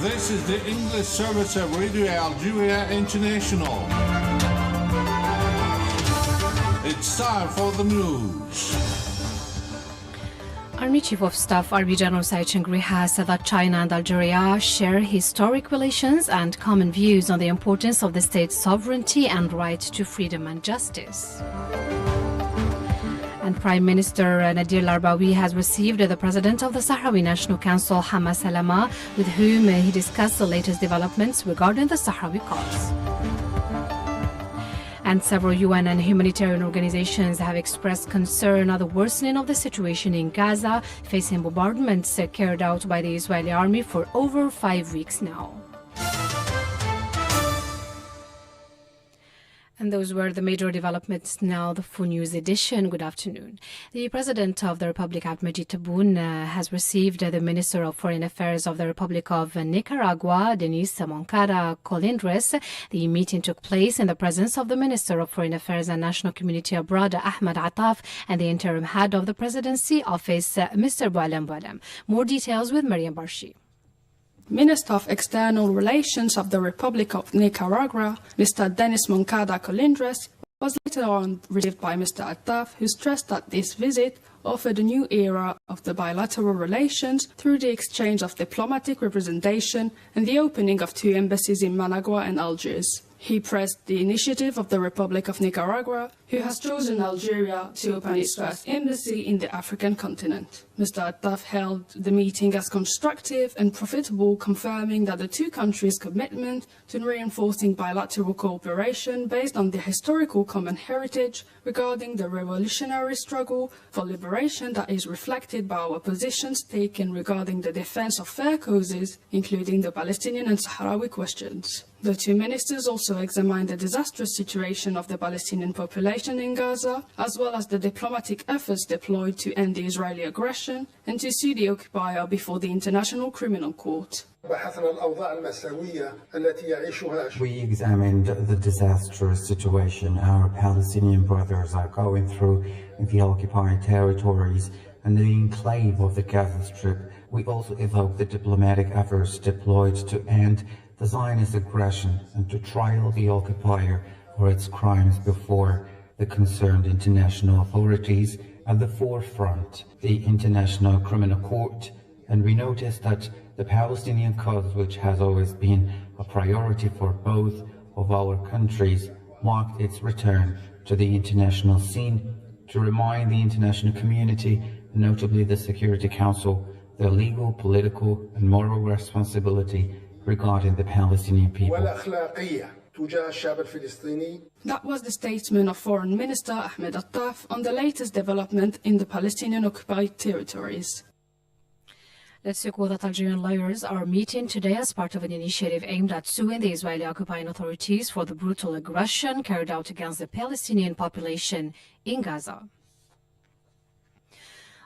This is the English service of Radio Algeria International. It's time for the news. Army Chief of Staff Army General Said Chengri has said that China and Algeria share historic relations and common views on the importance of the state's sovereignty and right to freedom and justice. And Prime Minister Nadir Larbawi has received the President of the Sahrawi National Council, Hama Salama, with whom he discussed the latest developments regarding the Sahrawi cause. And several UN and humanitarian organizations have expressed concern at the worsening of the situation in Gaza, facing bombardments carried out by the Israeli army for over 5 weeks now. And those were the major developments. Now the full news edition. Good afternoon. The President of the Republic, Abdelmajid Tebboune, has received the Minister of Foreign Affairs of the Republic of Nicaragua, Denis Moncada Colindres. The meeting took place in the presence of the Minister of Foreign Affairs and National Community Abroad, Ahmed Attaf, and the interim head of the Presidency Office, Mr. Boualem Boualem. More details with Mariam Barshi. Minister of External Relations of the Republic of Nicaragua, Mr. Denis Moncada Colindres, was later on received by Mr. Attaf, who stressed that this visit offered a new era of the bilateral relations through the exchange of diplomatic representation and the opening of 2 embassies in Managua and Algiers. He praised the initiative of the Republic of Nicaragua, who has chosen Algeria to open its first embassy in the African continent. Mr. Attaf held the meeting as constructive and profitable, confirming that the 2 countries' commitment to reinforcing bilateral cooperation based on the historical common heritage regarding the revolutionary struggle for liberation that is reflected by our positions taken regarding the defense of fair causes, including the Palestinian and Sahrawi questions. The 2 ministers also examined the disastrous situation of the Palestinian population in Gaza, as well as the diplomatic efforts deployed to end the Israeli aggression and to sue the occupier before the International Criminal Court. We examined the disastrous situation our Palestinian brothers are going through in the occupied territories and the enclave of the Gaza Strip. We also evoked the diplomatic efforts deployed to end the Zionist aggression and to trial the occupier for its crimes before the concerned international authorities at the forefront, the International Criminal Court. And we noticed that the Palestinian cause, which has always been a priority for both of our countries, marked its return to the international scene to remind the international community, notably the Security Council, their legal, political and moral responsibility regarding the Palestinian people. That was the statement of Foreign Minister Ahmed Attaf on the latest development in the Palestinian occupied territories. Let's recall that Algerian lawyers are meeting today as part of an initiative aimed at suing the Israeli occupying authorities for the brutal aggression carried out against the Palestinian population in Gaza.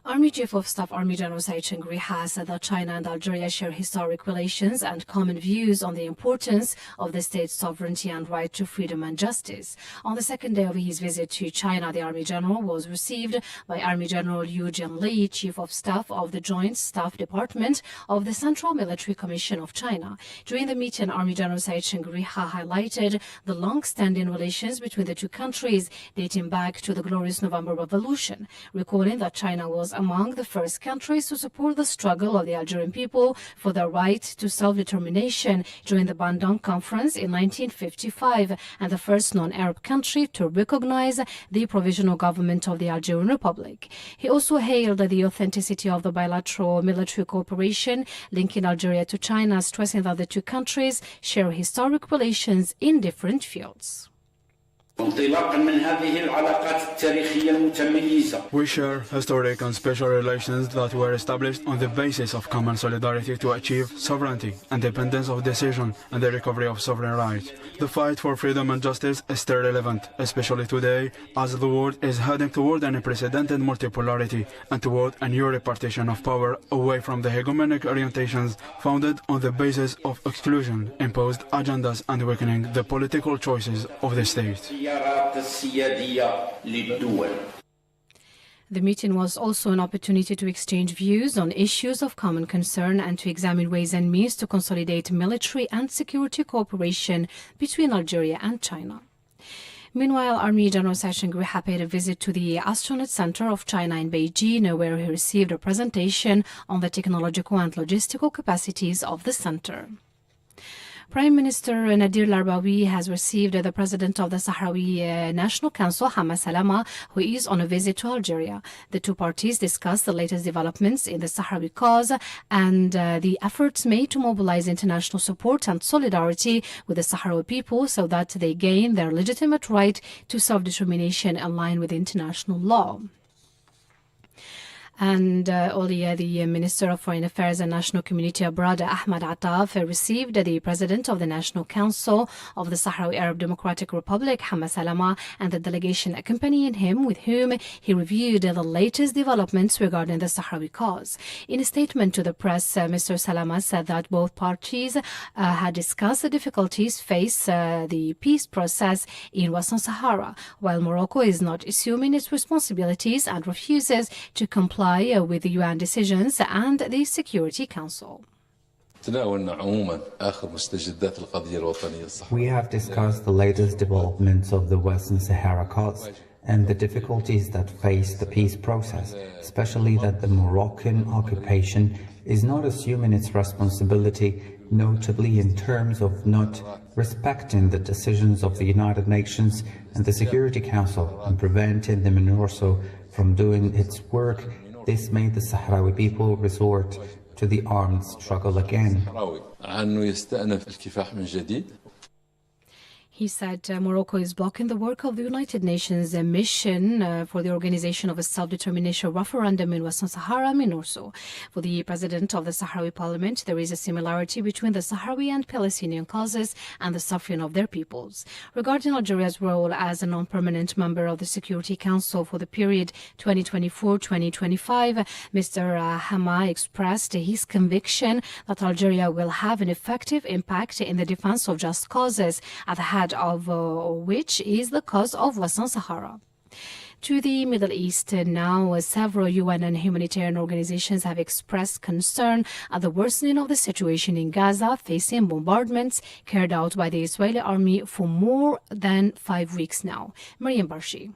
Army Chief of Staff Army General Said Chengri has said that China and Algeria share historic relations and common views on the importance of the state's sovereignty and right to freedom and justice. On the second day of his visit to China, the Army General was received by Army General Liu Jianli, Chief of Staff of the Joint Staff Department of the Central Military Commission of China. During the meeting, Army General Said Chengri highlighted the long-standing relations between the 2 countries dating back to the glorious November Revolution, recalling that China was among the first countries to support the struggle of the Algerian people for their right to self-determination during the Bandung Conference in 1955 and the first non-Arab country to recognize the provisional government of the Algerian Republic. He also hailed the authenticity of the bilateral military cooperation linking Algeria to China, stressing that the 2 countries share historic relations in different fields. We share historic and special relations that were established on the basis of common solidarity to achieve sovereignty, independence of decision, and the recovery of sovereign rights. The fight for freedom and justice is still relevant, especially today, as the world is heading toward an unprecedented multipolarity and toward a new repartition of power away from the hegemonic orientations founded on the basis of exclusion, imposed agendas, and weakening the political choices of the state. The meeting was also an opportunity to exchange views on issues of common concern and to examine ways and means to consolidate military and security cooperation between Algeria and China. Meanwhile, Army General Sachin Gruha paid a visit to the Astronaut Center of China in Beijing, where he received a presentation on the technological and logistical capacities of the center. Prime Minister Nadir Larbawi has received the President of the Sahrawi National Council, Hamma Salama, who is on a visit to Algeria. The two parties discussed the latest developments in the Sahrawi cause and the efforts made to mobilize international support and solidarity with the Sahrawi people so that they gain their legitimate right to self-determination in line with international law. And earlier, the Minister of Foreign Affairs and National Community Abroad, Ahmad Attaf, received the President of the National Council of the Sahrawi Arab Democratic Republic, Hamma Salama, and the delegation accompanying him, with whom he reviewed the latest developments regarding the Sahrawi cause. In a statement to the press, Mr. Salama said that both parties had discussed the difficulties faced the peace process in Western Sahara, while Morocco is not assuming its responsibilities and refuses to comply with the UN decisions and the Security Council. We have discussed the latest developments of the Western Sahara cause and the difficulties that face the peace process, especially that the Moroccan occupation is not assuming its responsibility, notably in terms of not respecting the decisions of the United Nations and the Security Council and preventing the MINURSO from doing its work. This made the Sahrawi people resort to the armed struggle again. He said Morocco is blocking the work of the United Nations mission for the organization of a self-determination referendum in Western Sahara, MINURSO. For the President of the Sahrawi Parliament, there is a similarity between the Sahrawi and Palestinian causes and the suffering of their peoples. Regarding Algeria's role as a non-permanent member of the Security Council for the period 2024-2025, Mr. Hamma expressed his conviction that Algeria will have an effective impact in the defense of just causes at the head of which is the cause of Western Sahara. To the Middle East now, several UN and humanitarian organizations have expressed concern at the worsening of the situation in Gaza, facing bombardments carried out by the Israeli army for more than 5 weeks now. Mariam Barshi.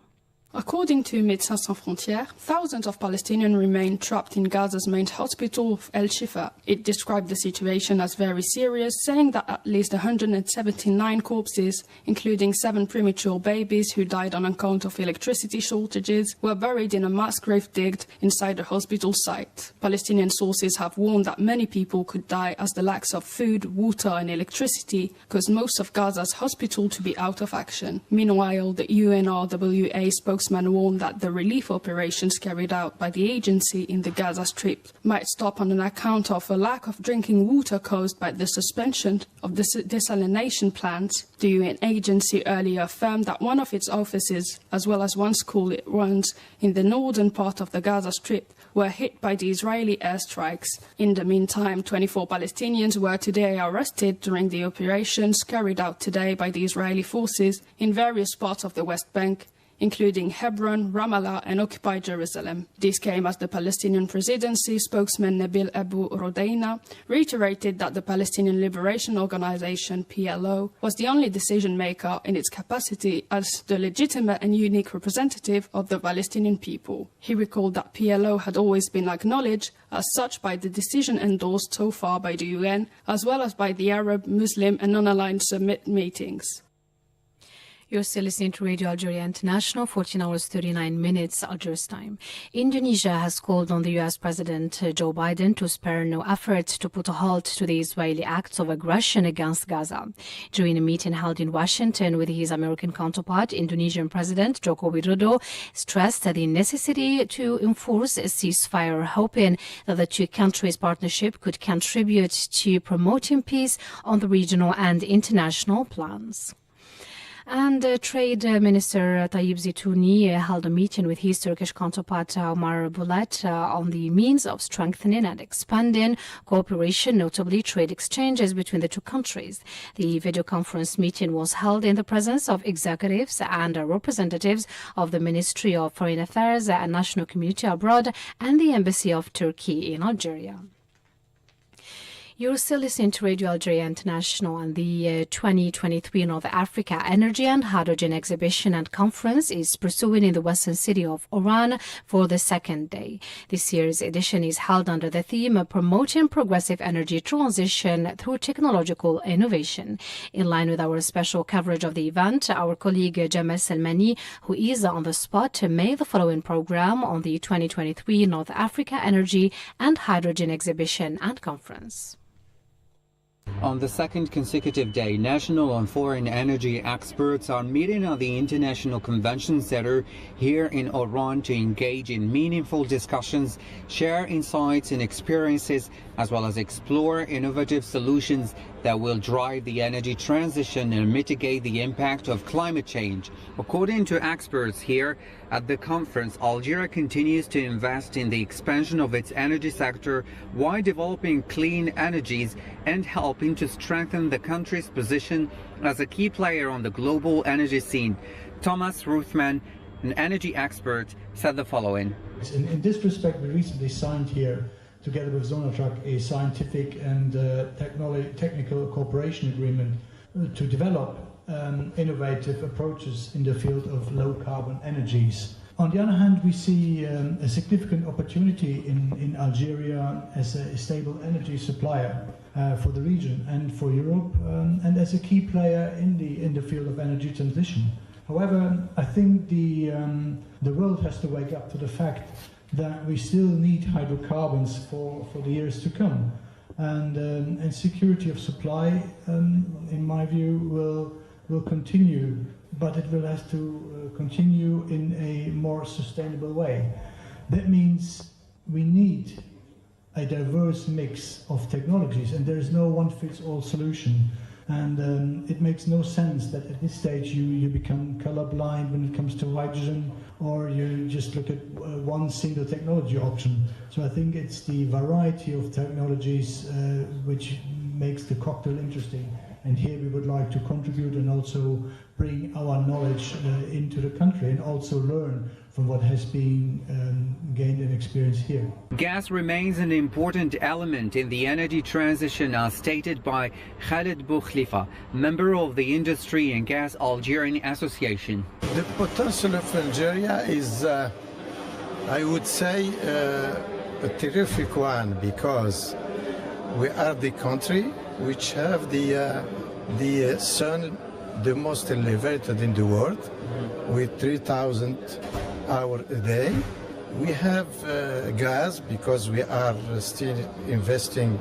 According to Médecins Sans Frontières, thousands of Palestinians remain trapped in Gaza's main hospital of El Shifa. It described the situation as very serious, saying that at least 179 corpses, including 7 premature babies who died on account of electricity shortages, were buried in a mass grave digged inside the hospital site. Palestinian sources have warned that many people could die as the lacks of food, water and electricity caused most of Gaza's hospital to be out of action. Meanwhile, the UNRWA spokesman warned that the relief operations carried out by the agency in the Gaza Strip might stop on account of a lack of drinking water caused by the suspension of the desalination plants. The UN agency earlier affirmed that one of its offices, as well as one school it runs in the northern part of the Gaza Strip, were hit by the Israeli airstrikes. In the meantime, 24 Palestinians were today arrested during the operations carried out today by the Israeli forces in various parts of the West Bank, including Hebron, Ramallah and occupied Jerusalem. This came as the Palestinian Presidency spokesman Nabil Abu Rodeina reiterated that the Palestinian Liberation Organization, PLO, was the only decision maker in its capacity as the legitimate and unique representative of the Palestinian people. He recalled that PLO had always been acknowledged as such by the decision endorsed so far by the UN, as well as by the Arab, Muslim and non-aligned summit meetings. You're still listening to Radio Algeria International, 14 hours 39 minutes Algiers time. Indonesia has called on the U.S. President Joe Biden to spare no effort to put a halt to the Israeli acts of aggression against Gaza. During a meeting held in Washington with his American counterpart, Indonesian President Joko Widodo stressed the necessity to enforce a ceasefire, hoping that the two countries' partnership could contribute to promoting peace on the regional and international plans. And Trade Minister Tayyip Zitouni held a meeting with his Turkish counterpart Omar Bulat on the means of strengthening and expanding cooperation, notably trade exchanges between the two countries. The video conference meeting was held in the presence of executives and representatives of the Ministry of Foreign Affairs and National Community Abroad and the Embassy of Turkey in Algeria. You're still listening to Radio Algeria International, and the 2023 North Africa Energy and Hydrogen Exhibition and Conference is pursuing in the western city of Oran for the second day. This year's edition is held under the theme Promoting Progressive Energy Transition Through Technological Innovation. In line with our special coverage of the event, our colleague Jamal Selmani, who is on the spot, made the following program on the 2023 North Africa Energy and Hydrogen Exhibition and Conference. On the second consecutive day, national and foreign energy experts are meeting at the International Convention Center here in Oran to engage in meaningful discussions, share insights and experiences, as well as explore innovative solutions that will drive the energy transition and mitigate the impact of climate change. According to experts here at the conference, Algeria continues to invest in the expansion of its energy sector while developing clean energies and helping to strengthen the country's position as a key player on the global energy scene. Thomas Ruthman, an energy expert, said the following. In this respect, we recently signed here, together with Sonatrach, a scientific and technical cooperation agreement to develop innovative approaches in the field of low-carbon energies. On the other hand, we see a significant opportunity in Algeria as a stable energy supplier for the region and for Europe, and as a key player in the field of energy transition. However, I think the world has to wake up to the fact that we still need hydrocarbons for the years to come, and security of supply, in my view, will continue, but it will have to continue in a more sustainable way. That means we need a diverse mix of technologies, and there is no one-fits-all solution. And it makes no sense that at this stage you become colorblind when it comes to hydrogen, or you just look at one single technology option. So I think it's the variety of technologies which makes the cocktail interesting. And here we would like to contribute and also bring our knowledge into the country, and also learn from what has been gained and experienced here. Gas remains an important element in the energy transition, as stated by Khaled Boukhlifa, member of the Industry and Gas Algerian Association. The potential of Algeria is, I would say, a terrific one, because we are the country which have the sun the most elevated in the world, with 3,000 hours a day. We have gas, because we are still investing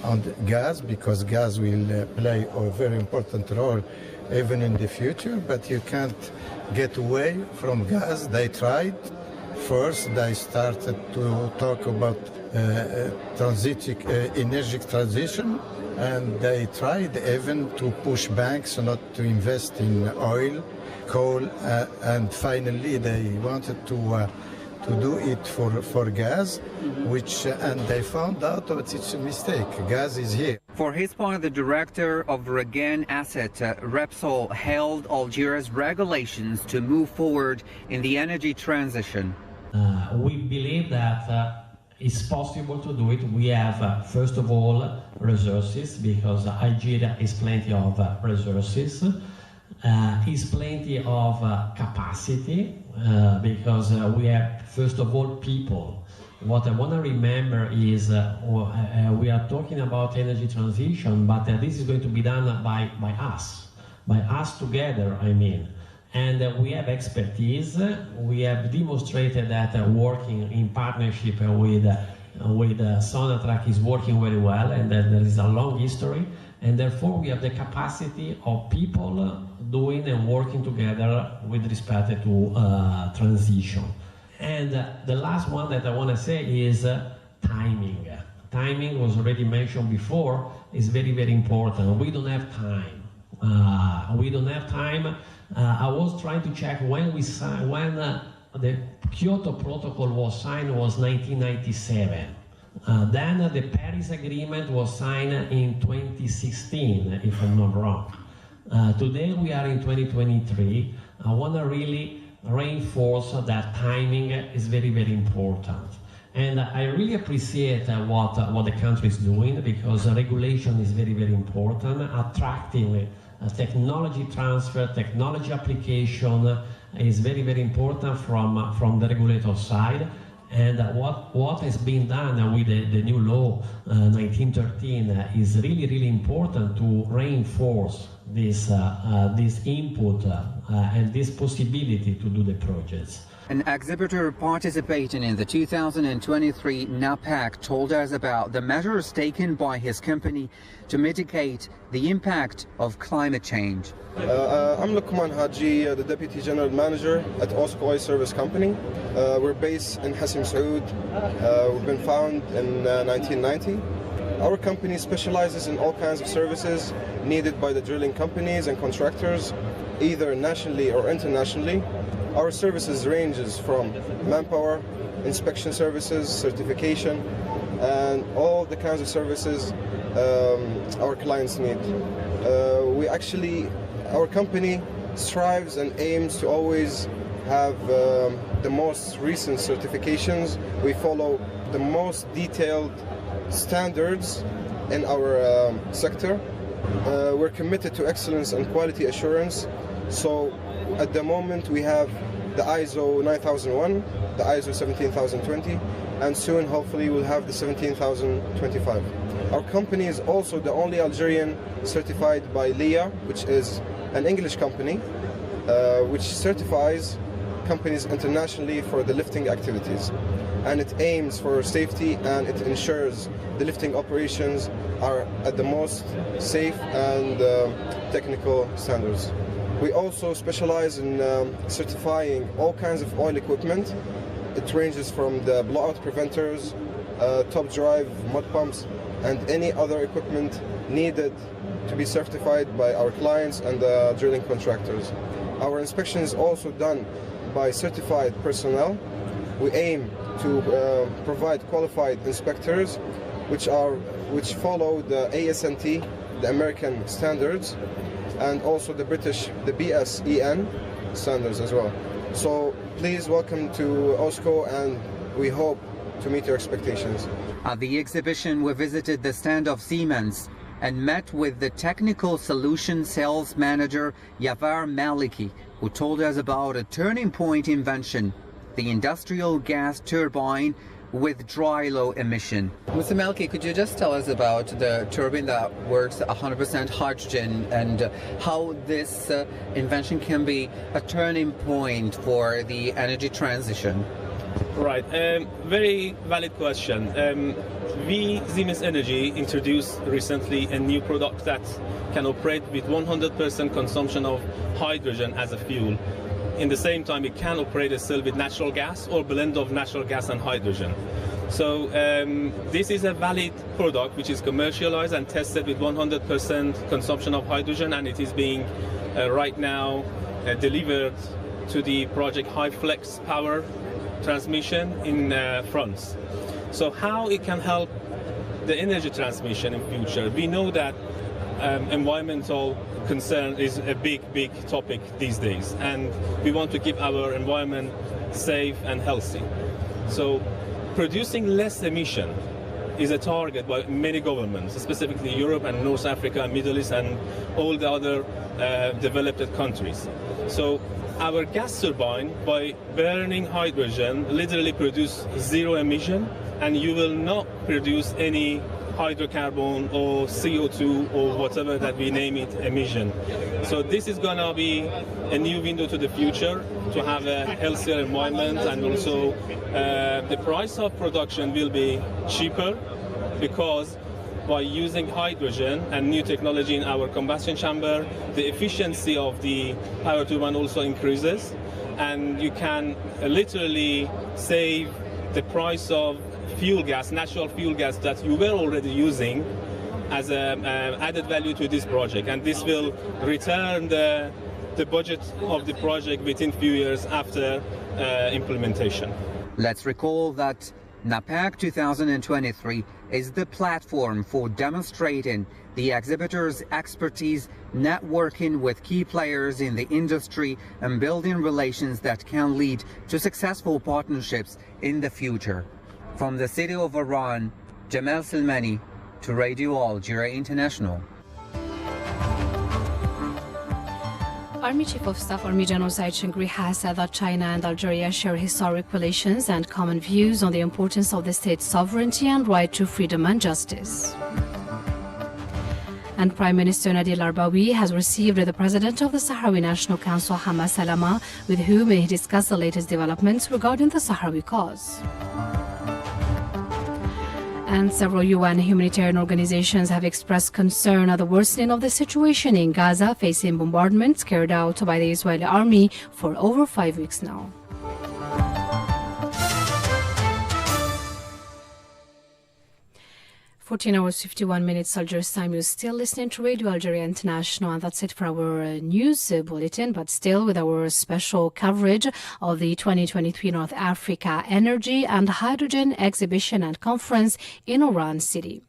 on the gas, because gas will play a very important role even in the future, but you can't get away from gas. They tried. First, they started to talk about energy transition, and they tried even to push banks not to invest in oil, coal, and finally they wanted to do it for gas, and they found out that it's a mistake. Gas is here. For his part, the director of Regain Asset, Repsol, hailed Algeria's regulations to move forward in the energy transition. We believe that it's possible to do it. We have, first of all, resources, because Algeria has plenty of resources. Is plenty of capacity, because we have, first of all, people. What I want to remember is we are talking about energy transition, but this is going to be done by us together, I mean. And we have expertise. We have demonstrated that working in partnership with Sonatrach is working very well, and that there is a long history. And therefore, we have the capacity of people doing and working together with respect to transition. And the last one that I want to say is timing. Timing was already mentioned before, is very, very important. We don't have time. We don't have time I was trying to check when the Kyoto Protocol was signed was 1997. Then the Paris Agreement was signed in 2016, if I'm not wrong. Today we are in 2023. I want to really reinforce that timing is very, very important. And I really appreciate what the country is doing, because regulation is very, very important. Attracting technology transfer, technology application is very, very important from the regulator side. And what has been done with the new law 1913 is really, really important to reinforce this input and this possibility to do the projects. An exhibitor participating in the 2023 NAPAC told us about the measures taken by his company to mitigate the impact of climate change. I'm Luqman Haji, the Deputy General Manager at OSCO Oil Service Company. We're based in Hassim Saoud. We've been founded in 1990. Our company specializes in all kinds of services needed by the drilling companies and contractors, either nationally or internationally. Our services ranges from manpower, inspection services, certification, and all the kinds of services our clients need. Our company strives and aims to always have the most recent certifications. We follow the most detailed standards in our sector. We're committed to excellence and quality assurance. So at the moment we have the ISO 9001, the ISO 17020, and soon hopefully we'll have the 17025. Our company is also the only Algerian certified by LIA, which is an English company, which certifies companies internationally for the lifting activities. And it aims for safety, and it ensures the lifting operations are at the most safe and technical standards. We also specialize in certifying all kinds of oil equipment. It ranges from the blowout preventers, top drive, mud pumps, and any other equipment needed to be certified by our clients and the drilling contractors. Our inspection is also done by certified personnel. We aim to provide qualified inspectors which follow the ASNT, the American standards, and also the British, the BSEN standards as well. So please welcome to OSCO, and we hope to meet your expectations. At the exhibition, we visited the stand of Siemens and met with the technical solution sales manager Yavar Maliki, who told us about a turning point invention, the industrial gas turbine with dry low emission. Mr. Maliki, could you just tell us about the turbine that works 100% hydrogen and how this invention can be a turning point for the energy transition? Right, very valid question. We, Siemens Energy, introduced recently a new product that can operate with 100% consumption of hydrogen as a fuel. In the same time, it can operate as well with natural gas or blend of natural gas and hydrogen. So this is a valid product which is commercialized and tested with 100% consumption of hydrogen, and it is being right now delivered to the project High Flex Power Transmission in France. So how it can help the energy transmission in future? We know that environmental concern is a big topic these days, and we want to keep our environment safe and healthy. So producing less emission is a target by many governments, specifically Europe and North Africa, Middle East, and all the other developed countries. So our gas turbine, by burning hydrogen, literally produce zero emission, and you will not produce any hydrocarbon or CO2 or whatever that we name it emission. So this is going to be a new window to the future to have a healthier environment, and also the price of production will be cheaper because by using hydrogen and new technology in our combustion chamber, the efficiency of the power turbine also increases, and you can literally save the price of fuel gas, natural fuel gas that you were already using as an added value to this project, and this will return the the budget of the project within few years after implementation. Let's recall that NAPAC 2023 is the platform for demonstrating the exhibitors' expertise, networking with key players in the industry, and building relations that can lead to successful partnerships in the future. From the city of Oran, Jamal Salmani to Radio Algeria International. Army Chief of Staff Army General Said Changri has said that China and Algeria share historic relations and common views on the importance of the state's sovereignty and right to freedom and justice. And Prime Minister Nadil Arbawi has received the President of the Sahrawi National Council, Hamad Salama, with whom he discussed the latest developments regarding the Sahrawi cause. And several UN humanitarian organizations have expressed concern at the worsening of the situation in Gaza, facing bombardments carried out by the Israeli army for over 5 weeks now. 14 hours 51 minutes Algeria's time. You're still listening to Radio Algeria International, and that's it for our news bulletin, but still with our special coverage of the 2023 North Africa Energy and Hydrogen Exhibition and Conference in Oran City.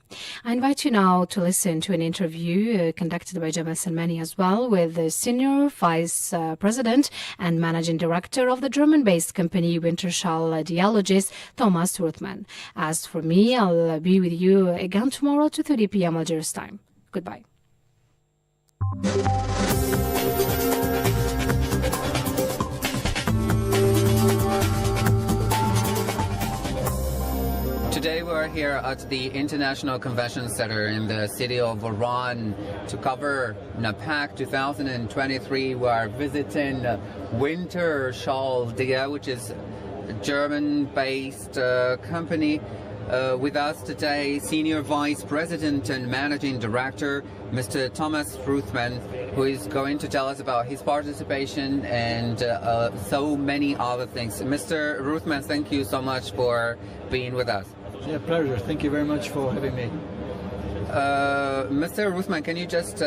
I invite you now to listen to an interview conducted by Jamal Salmani as well with the Senior Vice President and Managing Director of the German-based company Wintershall Dialogist, Thomas Ruthman. As for me, I'll be with you again tomorrow at 2:30 p.m. Algeria's time. Goodbye. Today we're here at the International Convention Center in the city of Oran to cover NAPAC 2023. We are visiting Wintershall Dea, which is a German-based company. With us today, Senior Vice President and Managing Director, Mr. Thomas Ruthman, who is going to tell us about his participation and so many other things. Mr. Ruthman, thank you so much for being with us. Yeah, pleasure. Thank you very much for having me. Mr. Ruthman, can you just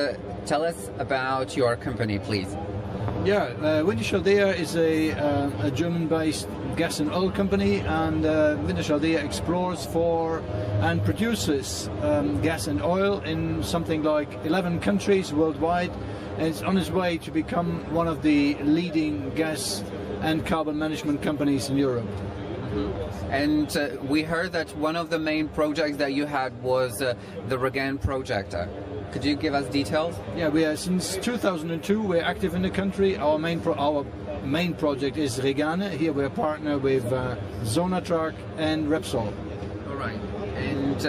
tell us about your company, please? Yeah, Wintershall Dea is a German-based gas and oil company, and Wintershall Dea explores for and produces gas and oil in something like 11 countries worldwide, and it's on its way to become one of the leading gas and carbon management companies in Europe. And we heard that one of the main projects that you had was the Regan project. Could you give us details? Yeah, we are since 2002. We're active in the country. Our main project is Regan. Here we're partner with Sonatrach and Repsol. All right. And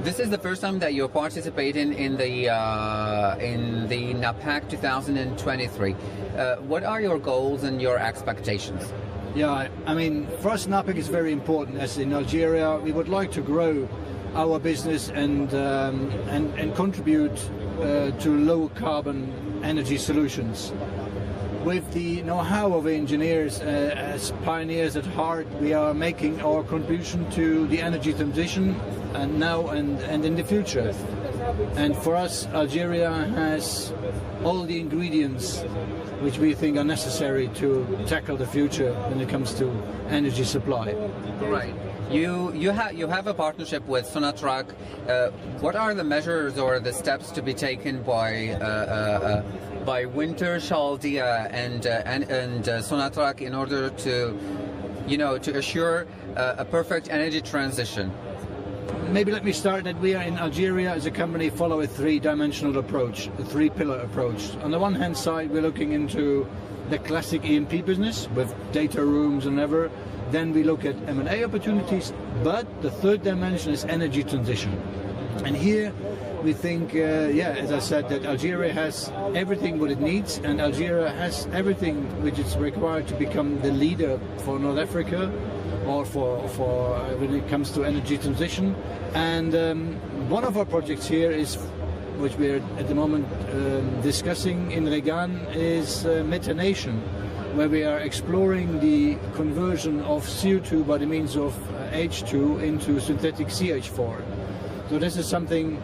this is the first time that you're participating in the NAPAC 2023. What are your goals and your expectations? Yeah, I mean, for us, NAPAC is very important. As in Algeria, we would like to grow our business and contribute to low carbon energy solutions. With the know-how of engineers as pioneers at heart, we are making our contribution to the energy transition and now and in the future. And for us, Algeria has all the ingredients which we think are necessary to tackle the future when it comes to energy supply. Right. You have a partnership with Sonatrach. What are the measures or the steps to be taken by Wintershall Dea and Sonatrach in order to, to assure a perfect energy transition? Maybe let me start that we are in Algeria as a company follow a three-dimensional approach, a three-pillar approach. On the one hand side, we're looking into the classic E&P business with data rooms and ever. Then we look at M&A opportunities, but the third dimension is energy transition. And here we think, as I said, that Algeria has everything what it needs, and Algeria has everything which is required to become the leader for North Africa, or for when it comes to energy transition. And one of our projects here is, which we're at the moment discussing in Regan, is methanation, where we are exploring the conversion of CO2 by the means of H2 into synthetic CH4. So this is something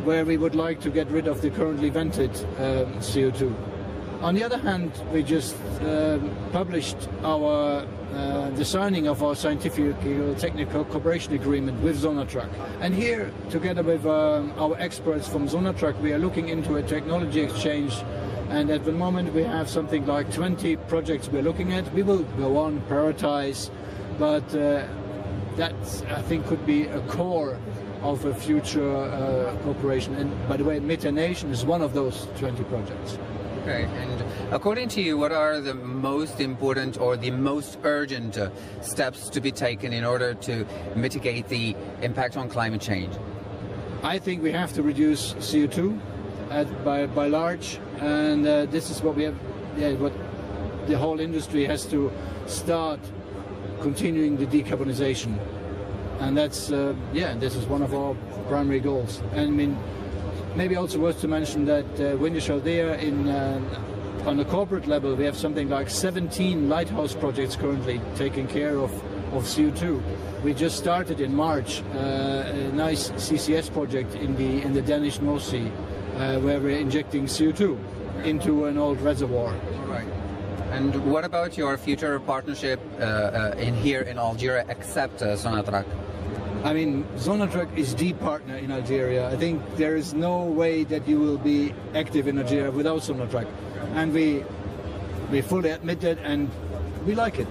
where we would like to get rid of the currently vented CO2. On the other hand, we just published our the signing of our scientific technical cooperation agreement with Sonatrach. And here, together with our experts from Sonatrach, we are looking into a technology exchange. And at the moment, we have something like 20 projects we're looking at. We will go on, prioritize, but that, I think, could be a core of a future cooperation. And by the way, Methanation is one of those 20 projects. Okay, and according to you, what are the most important or the most urgent steps to be taken in order to mitigate the impact on climate change? I think we have to reduce CO2 by large, and this is what we have. Yeah, what the whole industry has to start continuing the decarbonization, and that's this is one of our primary goals. And I mean, maybe also worth to mention that Wintershall there on the corporate level, we have something like 17 lighthouse projects currently taking care of CO2. We just started in March a nice CCS project in the Danish North Sea, where we're injecting CO2 into an old reservoir. Right. And what about your future partnership here in Algeria, except Sonatrach? I mean, Sonatrach is the partner in Algeria. I think there is no way that you will be active in Algeria without Sonatrach. And we fully admit that, and we like it.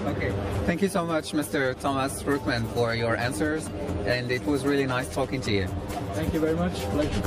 Okay. Thank you so much, Mr. Thomas Rookman, for your answers. And it was really nice talking to you. Thank you very much. Pleasure.